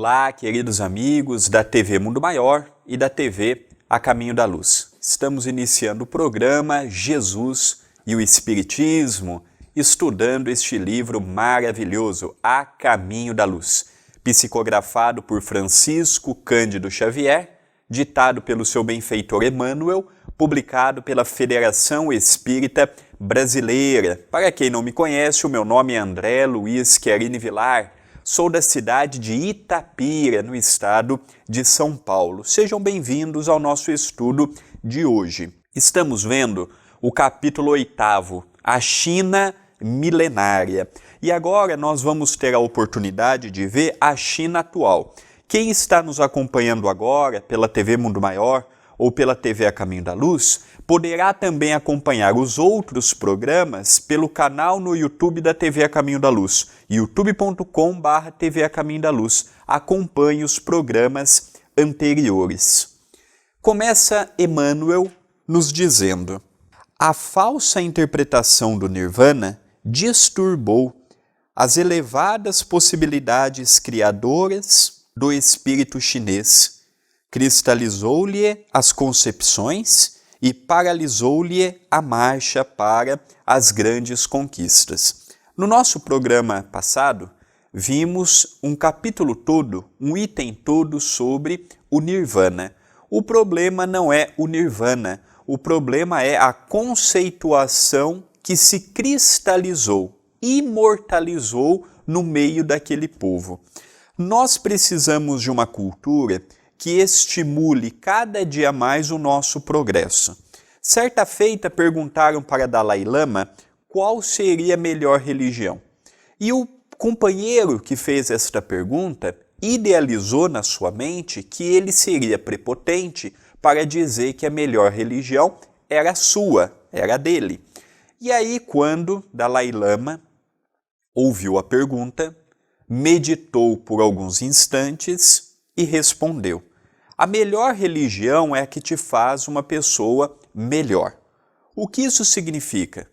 Olá, queridos amigos da TV Mundo Maior e da TV A Caminho da Luz. Estamos iniciando o programa Jesus e o Espiritismo, estudando este livro maravilhoso, A Caminho da Luz, psicografado por Francisco Cândido Xavier, ditado pelo seu benfeitor Emmanuel, publicado pela Federação Espírita Brasileira. Para quem não me conhece, o meu nome é André Luiz Chiarini Vilar. Sou da cidade de Itapira, no estado de São Paulo. Sejam bem-vindos ao nosso estudo de hoje. Estamos vendo o capítulo 8º, a China milenária. E agora nós vamos ter a oportunidade de ver a China atual. Quem está nos acompanhando agora pela TV Mundo Maior ou pela TV A Caminho da Luz, poderá também acompanhar os outros programas pelo canal no YouTube da TV A Caminho da Luz, youtube.com/TV A Caminho da Luz. Acompanhe os programas anteriores. Começa Emmanuel nos dizendo: a falsa interpretação do Nirvana disturbou as elevadas possibilidades criadoras do espírito chinês, cristalizou-lhe as concepções e paralisou-lhe a marcha para as grandes conquistas. No nosso programa passado, vimos um capítulo todo, um item todo sobre o Nirvana. O problema não é o Nirvana, o problema é a conceituação que se cristalizou, imortalizou no meio daquele povo. Nós precisamos de uma cultura que estimule cada dia mais o nosso progresso. Certa feita perguntaram para Dalai Lama qual seria a melhor religião. E o companheiro que fez esta pergunta idealizou na sua mente que ele seria prepotente para dizer que a melhor religião era sua, era dele. E aí, quando Dalai Lama ouviu a pergunta, meditou por alguns instantes e respondeu: a melhor religião é a que te faz uma pessoa melhor. O que isso significa?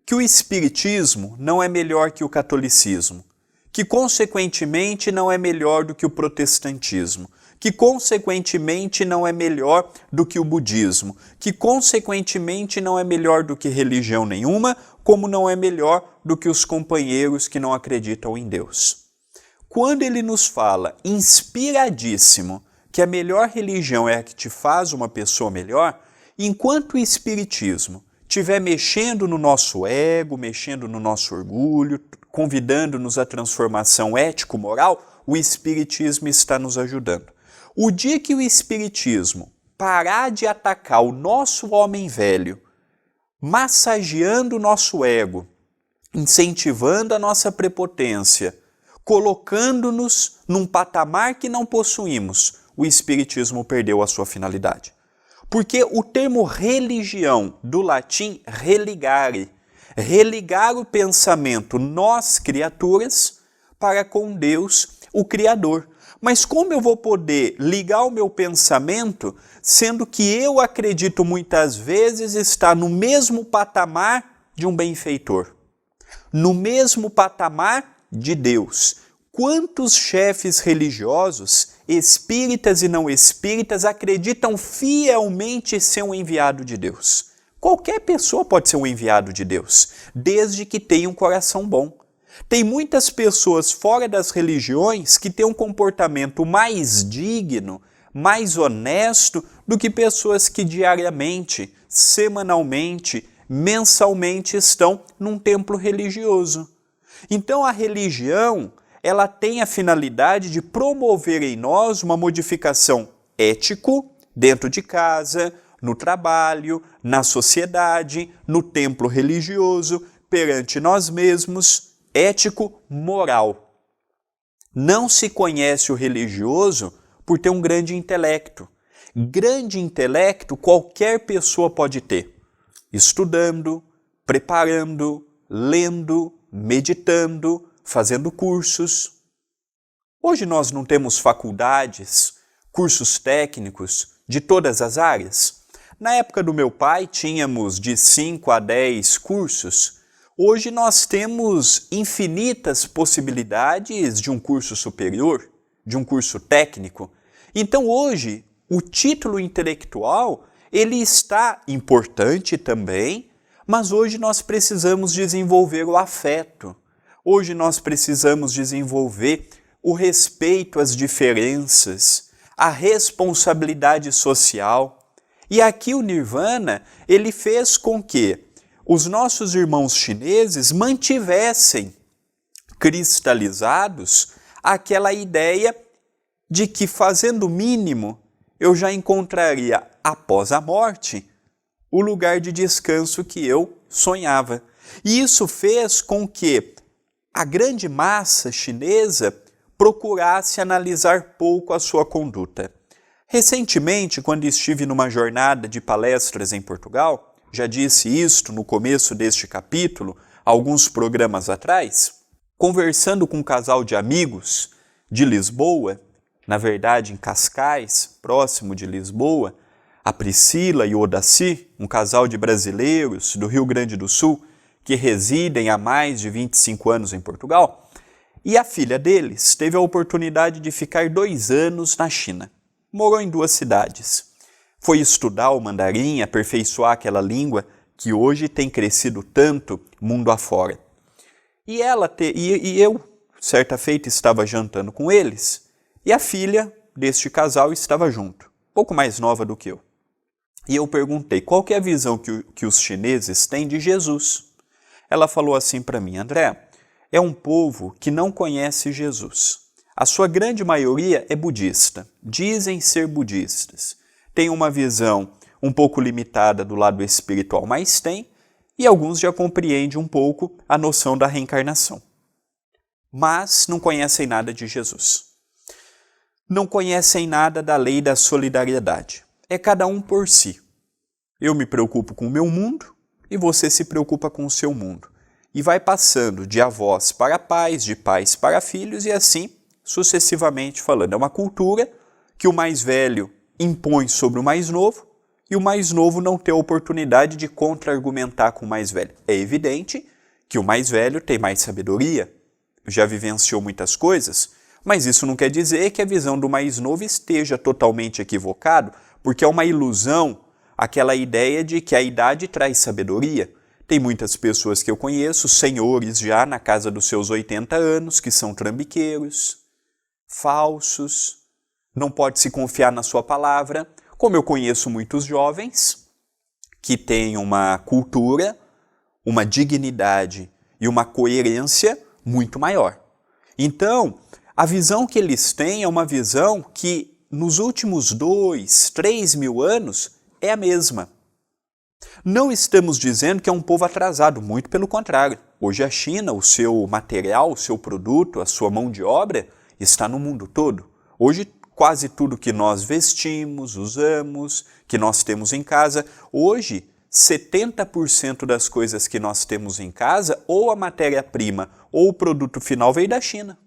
Que o Espiritismo não é melhor que o catolicismo, que consequentemente não é melhor do que o protestantismo, que consequentemente não é melhor do que o budismo, que consequentemente não é melhor do que religião nenhuma, como não é melhor do que os companheiros que não acreditam em Deus. Quando ele nos fala, inspiradíssimo, que a melhor religião é a que te faz uma pessoa melhor, enquanto o Espiritismo estiver mexendo no nosso ego, mexendo no nosso orgulho, convidando-nos à transformação ético-moral, o Espiritismo está nos ajudando. O dia que o Espiritismo parar de atacar o nosso homem velho, massageando o nosso ego, incentivando a nossa prepotência, colocando-nos num patamar que não possuímos, o Espiritismo perdeu a sua finalidade. Porque o termo religião, do latim religare, religar o pensamento nós, criaturas, para com Deus, o Criador. Mas como eu vou poder ligar o meu pensamento, sendo que eu acredito muitas vezes estar no mesmo patamar de um benfeitor, no mesmo patamar de Deus? Quantos chefes religiosos, espíritas e não espíritas, acreditam fielmente ser um enviado de Deus? Qualquer pessoa pode ser um enviado de Deus, desde que tenha um coração bom. Tem muitas pessoas fora das religiões que têm um comportamento mais digno, mais honesto do que pessoas que diariamente, semanalmente, mensalmente estão num templo religioso. Então a religião, ela tem a finalidade de promover em nós uma modificação ético dentro de casa, no trabalho, na sociedade, no templo religioso, perante nós mesmos, ético-moral. Não se conhece o religioso por ter um grande intelecto. Grande intelecto qualquer pessoa pode ter, estudando, preparando, lendo, meditando, fazendo cursos. Hoje nós não temos faculdades, cursos técnicos de todas as áreas. Na época do meu pai tínhamos de 5 a 10 cursos. Hoje nós temos infinitas possibilidades de um curso superior. de um curso técnico. Então hoje, o título intelectual, ele está importante também, mas hoje nós precisamos desenvolver o afeto. Hoje nós precisamos desenvolver o respeito às diferenças, a responsabilidade social. E aqui o Nirvana, ele fez com que os nossos irmãos chineses mantivessem cristalizados aquela ideia de que fazendo o mínimo eu já encontraria após a morte o lugar de descanso que eu sonhava. E isso fez com que a grande massa chinesa procurasse analisar pouco a sua conduta. Recentemente, quando estive numa jornada de palestras em Portugal, já disse isto no começo deste capítulo, alguns programas atrás, conversando com um casal de amigos de Lisboa, na verdade em Cascais, próximo de Lisboa, a Priscila e o Odaci, um casal de brasileiros do Rio Grande do Sul, que residem há mais de 25 anos em Portugal, e a filha deles teve a oportunidade de ficar 2 anos na China. Morou em 2 cidades. Foi estudar o mandarim, aperfeiçoar aquela língua que hoje tem crescido tanto mundo afora. E eu, certa feita, estava jantando com eles, e a filha deste casal estava junto, pouco mais nova do que eu. E eu perguntei, qual que é a visão que os chineses têm de Jesus? Ela falou assim para mim, André, é um povo que não conhece Jesus. A sua grande maioria é budista, dizem ser budistas. Tem uma visão um pouco limitada do lado espiritual, mas tem, e alguns já compreendem um pouco a noção da reencarnação. Mas não conhecem nada de Jesus. Não conhecem nada da lei da solidariedade. É cada um por si. Eu me preocupo com o meu mundo e você se preocupa com o seu mundo. E vai passando de avós para pais, de pais para filhos e assim sucessivamente falando. É uma cultura que o mais velho impõe sobre o mais novo e o mais novo não tem a oportunidade de contra-argumentar com o mais velho. É evidente que o mais velho tem mais sabedoria, já vivenciou muitas coisas, mas isso não quer dizer que a visão do mais novo esteja totalmente equivocado, porque é uma ilusão aquela ideia de que a idade traz sabedoria. Tem muitas pessoas que eu conheço, senhores já na casa dos seus 80 anos, que são trambiqueiros, falsos, não pode se confiar na sua palavra, como eu conheço muitos jovens que têm uma cultura, uma dignidade e uma coerência muito maior. Então, a visão que eles têm é uma visão que nos últimos 2, 3 mil anos é a mesma. Não estamos dizendo que é um povo atrasado, muito pelo contrário. Hoje a China, o seu material, o seu produto, a sua mão de obra está no mundo todo. Hoje quase tudo que nós vestimos, usamos, que nós temos em casa, hoje 70% das coisas que nós temos em casa, ou a matéria-prima ou o produto final veio da China.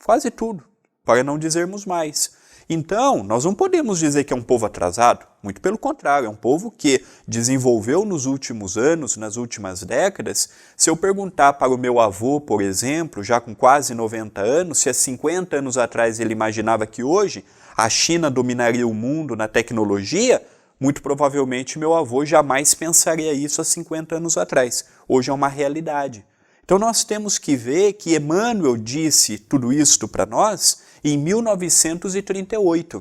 Quase tudo, para não dizermos mais. Então, nós não podemos dizer que é um povo atrasado, muito pelo contrário, é um povo que desenvolveu nos últimos anos, nas últimas décadas. Se eu perguntar para o meu avô, por exemplo, já com quase 90 anos, se há 50 anos atrás ele imaginava que hoje a China dominaria o mundo na tecnologia, muito provavelmente meu avô jamais pensaria isso há 50 anos atrás. Hoje é uma realidade. Então nós temos que ver que Emmanuel disse tudo isto para nós em 1938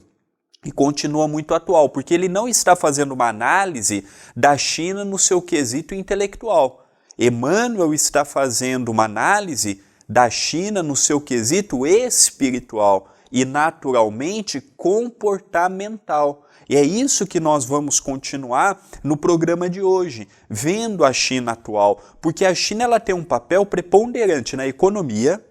e continua muito atual, porque ele não está fazendo uma análise da China no seu quesito intelectual. Emmanuel está fazendo uma análise da China no seu quesito espiritual e naturalmente comportamental. E é isso que nós vamos continuar no programa de hoje, vendo a China atual, porque a China ela tem um papel preponderante na economia,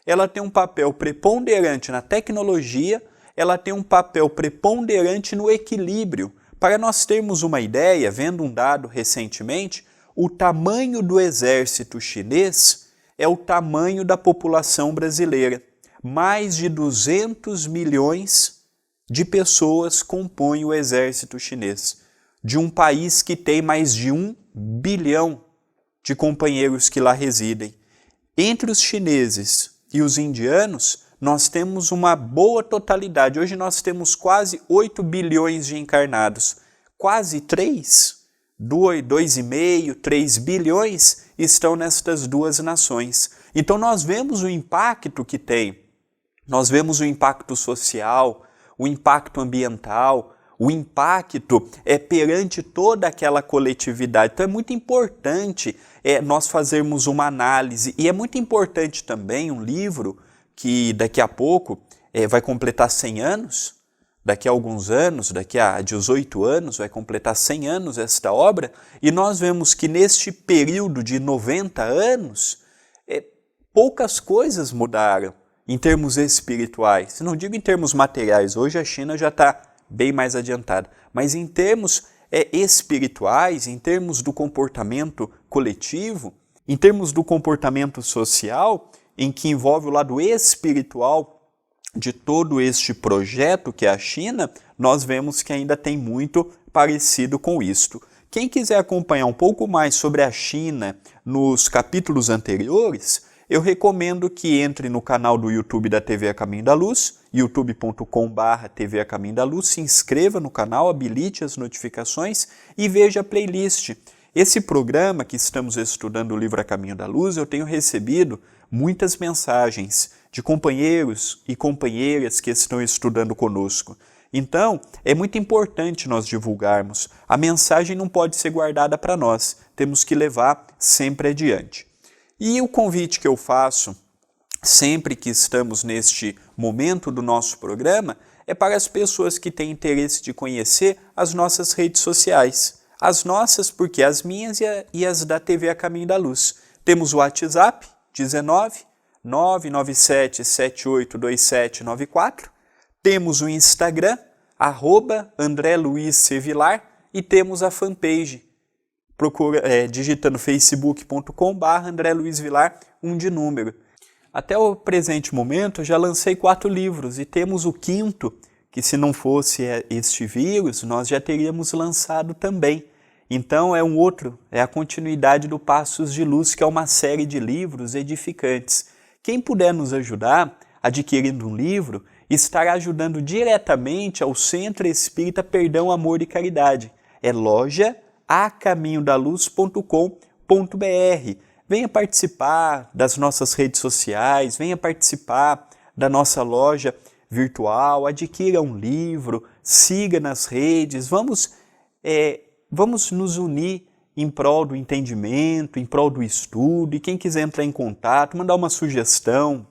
ela tem um papel preponderante na tecnologia, ela tem um papel preponderante no equilíbrio. Para nós termos uma ideia, vendo um dado recentemente, o tamanho do exército chinês é o tamanho da população brasileira. Mais de 200 milhões de pessoas compõem o exército chinês, de um país que tem mais de 1 bilhão de companheiros que lá residem. Entre os chineses e os indianos, nós temos uma boa totalidade. Hoje nós temos quase 8 bilhões de encarnados. Quase 2,5, 3 bilhões estão nestas duas nações. Então nós vemos o impacto que tem. Nós vemos o impacto social, o impacto ambiental, o impacto perante toda aquela coletividade. Então é muito importante nós fazermos uma análise. E é muito importante também um livro que daqui a pouco vai completar 100 anos, daqui a alguns anos, daqui a 18 anos, vai completar 100 anos esta obra, e nós vemos que neste período de 90 anos, poucas coisas mudaram em termos espirituais. Não digo em termos materiais, hoje a China já está bem mais adiantada, mas em termos espirituais, em termos do comportamento coletivo, em termos do comportamento social, em que envolve o lado espiritual de todo este projeto que é a China, nós vemos que ainda tem muito parecido com isto. Quem quiser acompanhar um pouco mais sobre a China nos capítulos anteriores, eu recomendo que entre no canal do YouTube da TV A Caminho da Luz, youtube.com/TV A Caminho da Luz, se inscreva no canal, habilite as notificações e veja a playlist. Esse programa que estamos estudando o livro A Caminho da Luz, eu tenho recebido muitas mensagens de companheiros e companheiras que estão estudando conosco. Então, é muito importante nós divulgarmos. A mensagem não pode ser guardada para nós, temos que levar sempre adiante. E o convite que eu faço, sempre que estamos neste momento do nosso programa, é para as pessoas que têm interesse de conhecer as nossas redes sociais. As nossas, porque as minhas e as da TV A Caminho da Luz. Temos o WhatsApp, 19 997 782794. Temos o Instagram, @André Luiz C. Vilar, e temos a fanpage, digitando facebook.com/André Luiz Vilar, 1 de número. Até o presente momento, eu já lancei 4 livros e temos o 5º, que se não fosse este vírus, nós já teríamos lançado também. Então é a continuidade do Passos de Luz, que é uma série de livros edificantes. Quem puder nos ajudar adquirindo um livro, estará ajudando diretamente ao Centro Espírita Perdão, Amor e Caridade. É loja acaminhodaluz.com.br. Venha participar das nossas redes sociais, venha participar da nossa loja virtual, adquira um livro, siga nas redes, vamos nos unir em prol do entendimento, em prol do estudo, e quem quiser entrar em contato, mandar uma sugestão,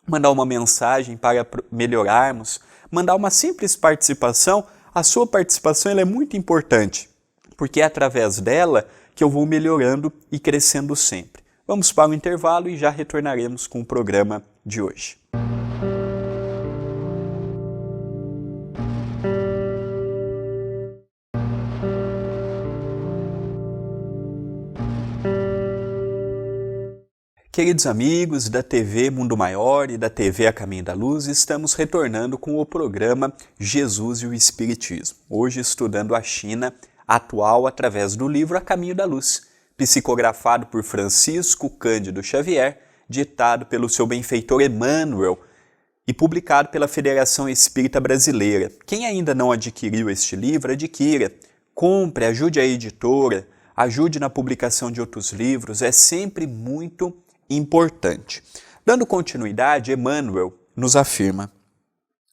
mandar uma mensagem para melhorarmos, mandar uma simples participação, a sua participação ela é muito importante, porque é através dela que eu vou melhorando e crescendo sempre. Vamos para o intervalo e já retornaremos com o programa de hoje. Queridos amigos da TV Mundo Maior e da TV A Caminho da Luz, estamos retornando com o programa Jesus e o Espiritismo. Hoje estudando a China atual através do livro A Caminho da Luz, psicografado por Francisco Cândido Xavier, ditado pelo seu benfeitor Emmanuel e publicado pela Federação Espírita Brasileira. Quem ainda não adquiriu este livro, adquira, compre, ajude a editora, ajude na publicação de outros livros, é sempre muito importante. Dando continuidade, Emmanuel nos afirma: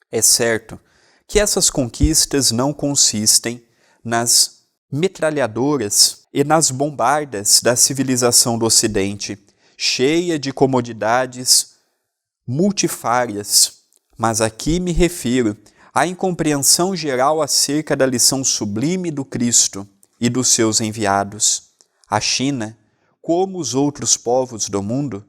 é certo que essas conquistas não consistem nas metralhadoras e nas bombardas da civilização do Ocidente, cheia de comodidades multifárias, mas aqui me refiro à incompreensão geral acerca da lição sublime do Cristo e dos seus enviados. A China, como os outros povos do mundo,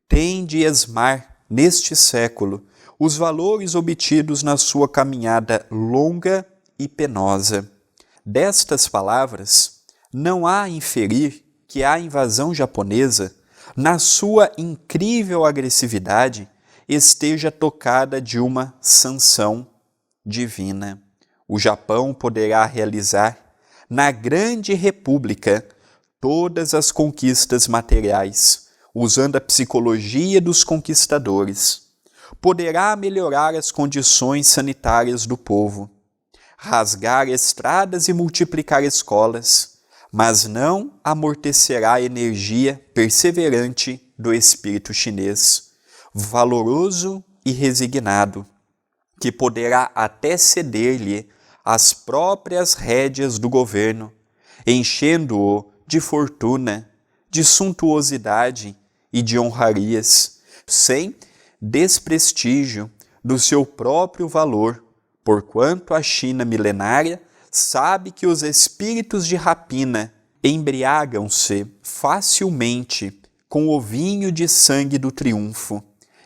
tem de esmar, neste século, os valores obtidos na sua caminhada longa e penosa. Destas palavras, não há a inferir que a invasão japonesa, na sua incrível agressividade, esteja tocada de uma sanção divina. O Japão poderá realizar, na grande república, todas as conquistas materiais, usando a psicologia dos conquistadores. poderá melhorar as condições sanitárias do povo, rasgar estradas e multiplicar escolas, mas não amortecerá a energia perseverante do espírito chinês, valoroso e resignado, que poderá até ceder-lhe as próprias rédeas do governo, enchendo-o de fortuna, de suntuosidade e de honrarias, sem desprestígio do seu próprio valor, porquanto a China milenária sabe que os espíritos de rapina embriagam-se facilmente com o vinho de sangue do triunfo,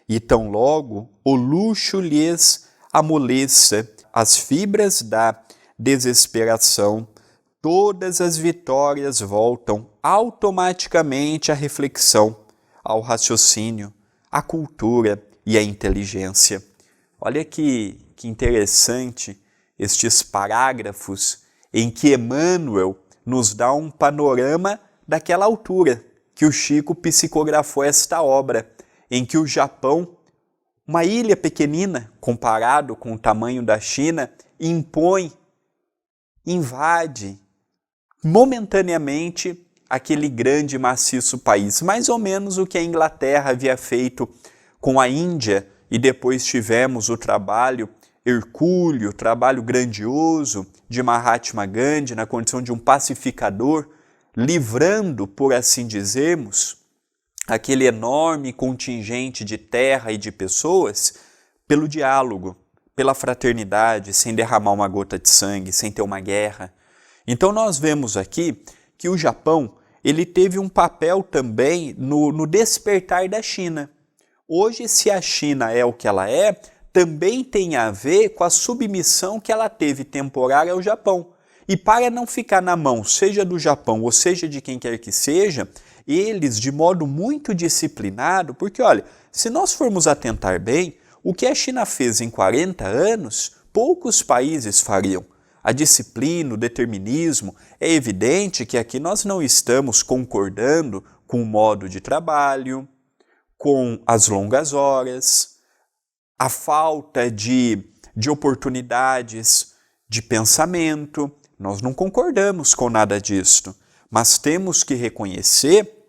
e tão logo o luxo lhes amoleça as fibras da desesperação, todas as vitórias voltam automaticamente à reflexão, ao raciocínio, à cultura e à inteligência. Olha que interessante estes parágrafos em que Emmanuel nos dá um panorama daquela altura que o Chico psicografou esta obra, em que o Japão, uma ilha pequenina comparado com o tamanho da China, impõe, invade momentaneamente aquele grande e maciço país, mais ou menos o que a Inglaterra havia feito com a Índia, e depois tivemos o trabalho hercúleo, trabalho grandioso de Mahatma Gandhi na condição de um pacificador, livrando, por assim dizermos, aquele enorme contingente de terra e de pessoas pelo diálogo, pela fraternidade, sem derramar uma gota de sangue, sem ter uma guerra. Então nós vemos aqui que o Japão ele teve um papel também no despertar da China. Hoje, se a China é o que ela é, também tem a ver com a submissão que ela teve temporária ao Japão. E para não ficar na mão, seja do Japão ou seja de quem quer que seja, eles, de modo muito disciplinado, porque olha, se nós formos atentar bem, o que a China fez em 40 anos, poucos países fariam. A disciplina, o determinismo, é evidente que aqui nós não estamos concordando com o modo de trabalho, com as longas horas, a falta de oportunidades de pensamento. Nós não concordamos com nada disto, mas temos que reconhecer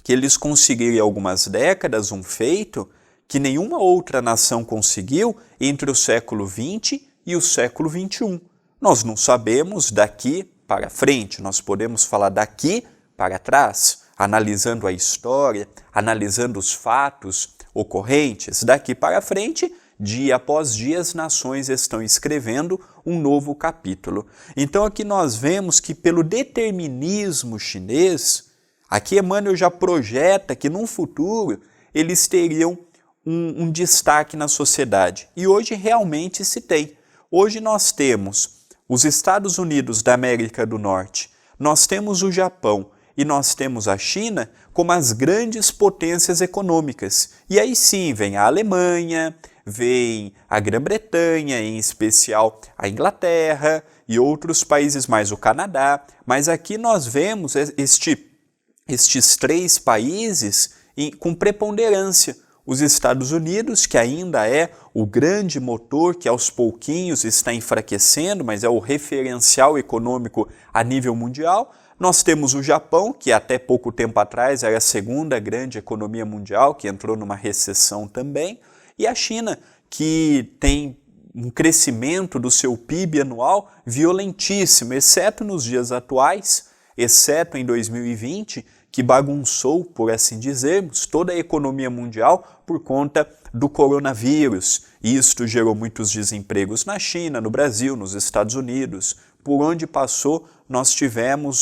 que eles conseguiram em algumas décadas um feito que nenhuma outra nação conseguiu entre o século XX e o século XXI. Nós não sabemos daqui para frente, nós podemos falar daqui para trás, analisando a história, analisando os fatos ocorrentes. Daqui para frente, dia após dia, as nações estão escrevendo um novo capítulo. Então aqui nós vemos que pelo determinismo chinês, aqui Emmanuel já projeta que num futuro eles teriam um destaque na sociedade. E hoje realmente se tem. Hoje nós temos os Estados Unidos da América do Norte, nós temos o Japão e nós temos a China como as grandes potências econômicas. E aí sim vem a Alemanha, vem a Grã-Bretanha, em especial a Inglaterra e outros países mais, o Canadá. Mas aqui nós vemos estes três países com preponderância. Os Estados Unidos, que ainda é o grande motor que aos pouquinhos está enfraquecendo, mas é o referencial econômico a nível mundial. Nós temos o Japão, que até pouco tempo atrás era a segunda grande economia mundial, que entrou numa recessão também. E a China, que tem um crescimento do seu PIB anual violentíssimo, exceto nos dias atuais, exceto em 2020, que bagunçou, por assim dizermos, toda a economia mundial por conta do coronavírus. Isto gerou muitos desempregos na China, no Brasil, nos Estados Unidos. Por onde passou, nós tivemos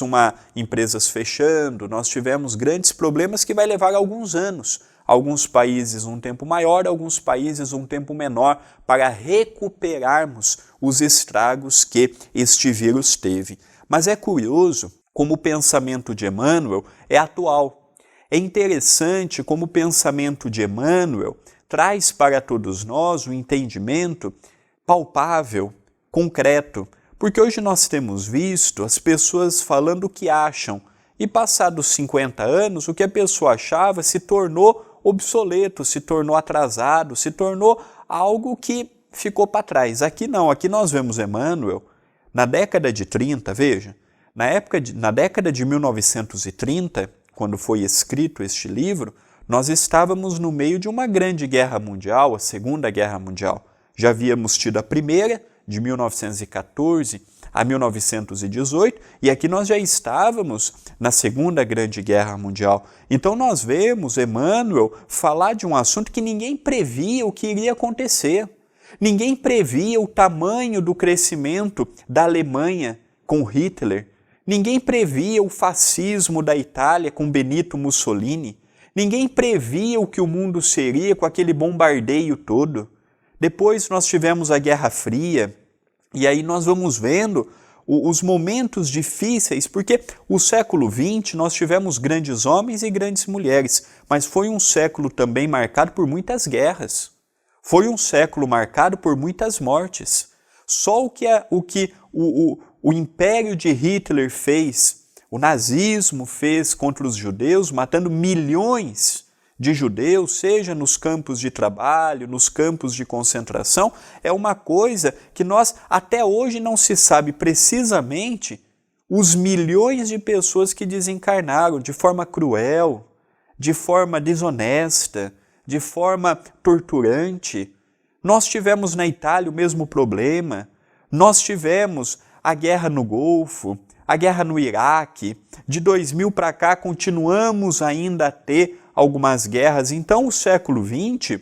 empresas fechando, nós tivemos grandes problemas que vai levar alguns anos. Alguns países um tempo maior, alguns países um tempo menor, para recuperarmos os estragos que este vírus teve. Mas é curioso como o pensamento de Emmanuel é atual. É interessante como o pensamento de Emmanuel traz para todos nós um entendimento palpável, concreto, porque hoje nós temos visto as pessoas falando o que acham, e passados 50 anos, o que a pessoa achava se tornou obsoleto, se tornou atrasado, se tornou algo que ficou para trás. Aqui não, aqui nós vemos Emmanuel, na década de 30, veja, na década de 1930, quando foi escrito este livro, nós estávamos no meio de uma grande guerra mundial, a Segunda Guerra Mundial. Já havíamos tido a primeira, de 1914 a 1918, e aqui nós já estávamos na Segunda Grande Guerra Mundial. Então nós vemos Emmanuel falar de um assunto que ninguém previa o que iria acontecer. Ninguém previa o tamanho do crescimento da Alemanha com Hitler. Ninguém previa o fascismo da Itália com Benito Mussolini. Ninguém previa o que o mundo seria com aquele bombardeio todo. Depois nós tivemos a Guerra Fria, e aí nós vamos vendo os momentos difíceis, porque o século XX nós tivemos grandes homens e grandes mulheres, mas foi um século também marcado por muitas guerras. Foi um século marcado por muitas mortes. Só o império de Hitler fez, o nazismo fez contra os judeus, matando milhões de judeus, seja nos campos de trabalho, nos campos de concentração, é uma coisa que nós até hoje não se sabe precisamente os milhões de pessoas que desencarnaram de forma cruel, de forma desonesta, de forma torturante. Nós tivemos na Itália o mesmo problema, nós tivemos a guerra no Golfo, a guerra no Iraque, de 2000 para cá continuamos ainda a ter algumas guerras. Então o século XX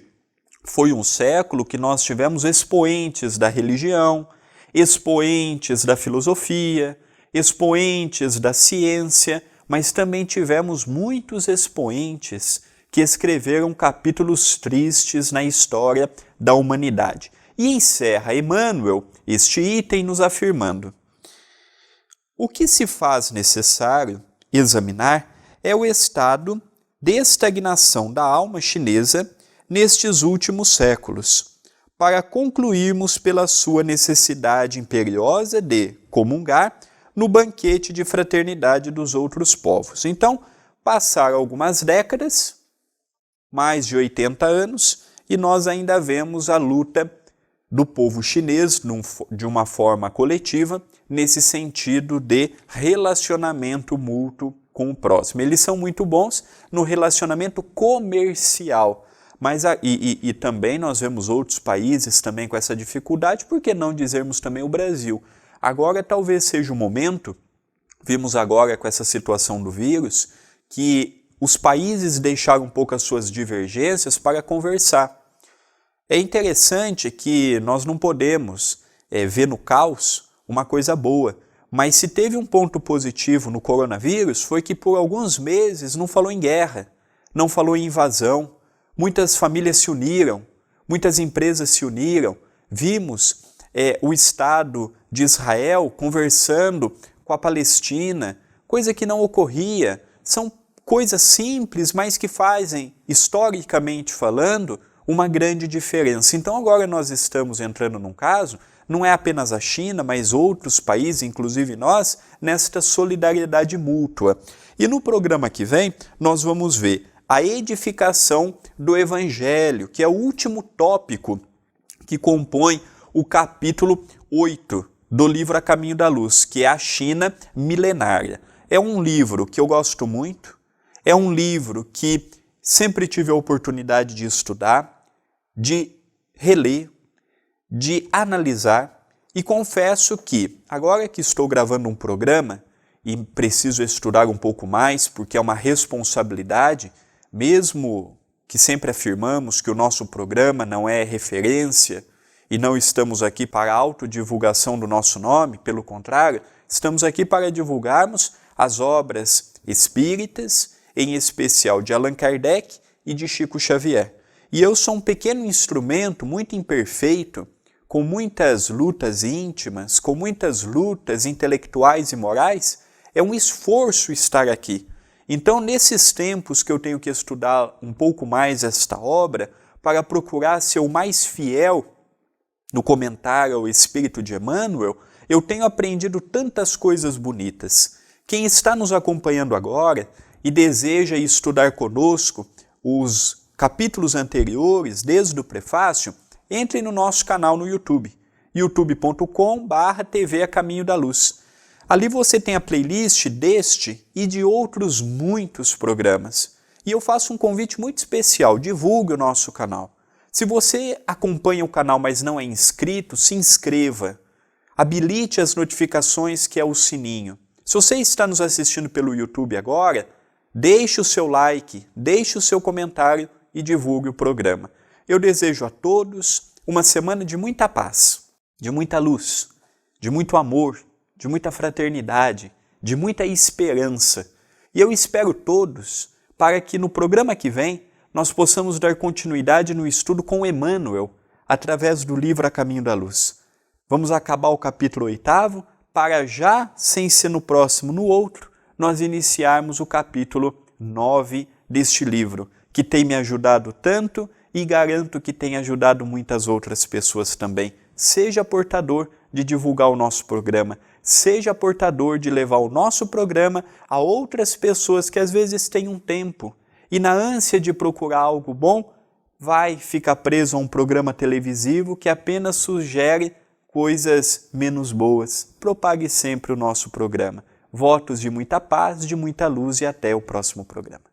foi um século que nós tivemos expoentes da religião, expoentes da filosofia, expoentes da ciência, mas também tivemos muitos expoentes que escreveram capítulos tristes na história da humanidade. E encerra Emmanuel este item nos afirmando: o que se faz necessário examinar é o estado de estagnação da alma chinesa nestes últimos séculos, para concluirmos pela sua necessidade imperiosa de comungar no banquete de fraternidade dos outros povos. Então, passaram algumas décadas, mais de 80 anos, e nós ainda vemos a luta do povo chinês de uma forma coletiva, nesse sentido de relacionamento mútuo com o próximo. Eles são muito bons no relacionamento comercial, mas e também nós vemos outros países também com essa dificuldade, por que não dizermos também o Brasil? Agora talvez seja o momento, vimos agora com essa situação do vírus, que os países deixaram um pouco as suas divergências para conversar. É interessante que nós não podemos ver no caos uma coisa boa, mas se teve um ponto positivo no coronavírus foi que por alguns meses não falou em guerra, não falou em invasão, muitas famílias se uniram, muitas empresas se uniram, vimos o Estado de Israel conversando com a Palestina, coisa que não ocorria, são coisas simples, mas que fazem, historicamente falando, uma grande diferença. Então agora nós estamos entrando num caso, não é apenas a China, mas outros países, inclusive nós, nesta solidariedade mútua. E no programa que vem, nós vamos ver a edificação do Evangelho, que é o último tópico que compõe o capítulo 8 do livro A Caminho da Luz, que é a China milenária. É um livro que eu gosto muito, é um livro que sempre tive a oportunidade de estudar, de reler, de analisar, e confesso que, agora que estou gravando um programa e preciso estudar um pouco mais, porque é uma responsabilidade, mesmo que sempre afirmamos que o nosso programa não é referência e não estamos aqui para a autodivulgação do nosso nome, pelo contrário, estamos aqui para divulgarmos as obras espíritas, em especial de Allan Kardec e de Chico Xavier. E eu sou um pequeno instrumento muito imperfeito, com muitas lutas íntimas, com muitas lutas intelectuais e morais, é um esforço estar aqui. Então, nesses tempos que eu tenho que estudar um pouco mais esta obra, para procurar ser o mais fiel no comentário ao Espírito de Emmanuel, eu tenho aprendido tantas coisas bonitas. Quem está nos acompanhando agora e deseja estudar conosco os capítulos anteriores, desde o prefácio, entre no nosso canal no YouTube, youtube.com/TV A Caminho da Luz. Ali você tem a playlist deste e de outros muitos programas. E eu faço um convite muito especial, divulgue o nosso canal. Se você acompanha o canal, mas não é inscrito, se inscreva. Habilite as notificações, que é o sininho. Se você está nos assistindo pelo YouTube agora, deixe o seu like, deixe o seu comentário e divulgue o programa. Eu desejo a todos uma semana de muita paz, de muita luz, de muito amor, de muita fraternidade, de muita esperança. E eu espero todos para que no programa que vem nós possamos dar continuidade no estudo com Emmanuel, através do livro A Caminho da Luz. Vamos acabar o capítulo 8º, para já, sem ser no próximo, no outro, nós iniciarmos o capítulo 9 deste livro, que tem me ajudado tanto e garanto que tem ajudado muitas outras pessoas também. Seja portador de divulgar o nosso programa, seja portador de levar o nosso programa a outras pessoas que às vezes têm um tempo e na ânsia de procurar algo bom, vai ficar preso a um programa televisivo que apenas sugere coisas menos boas. Propague sempre o nosso programa. Votos de muita paz, de muita luz e até o próximo programa.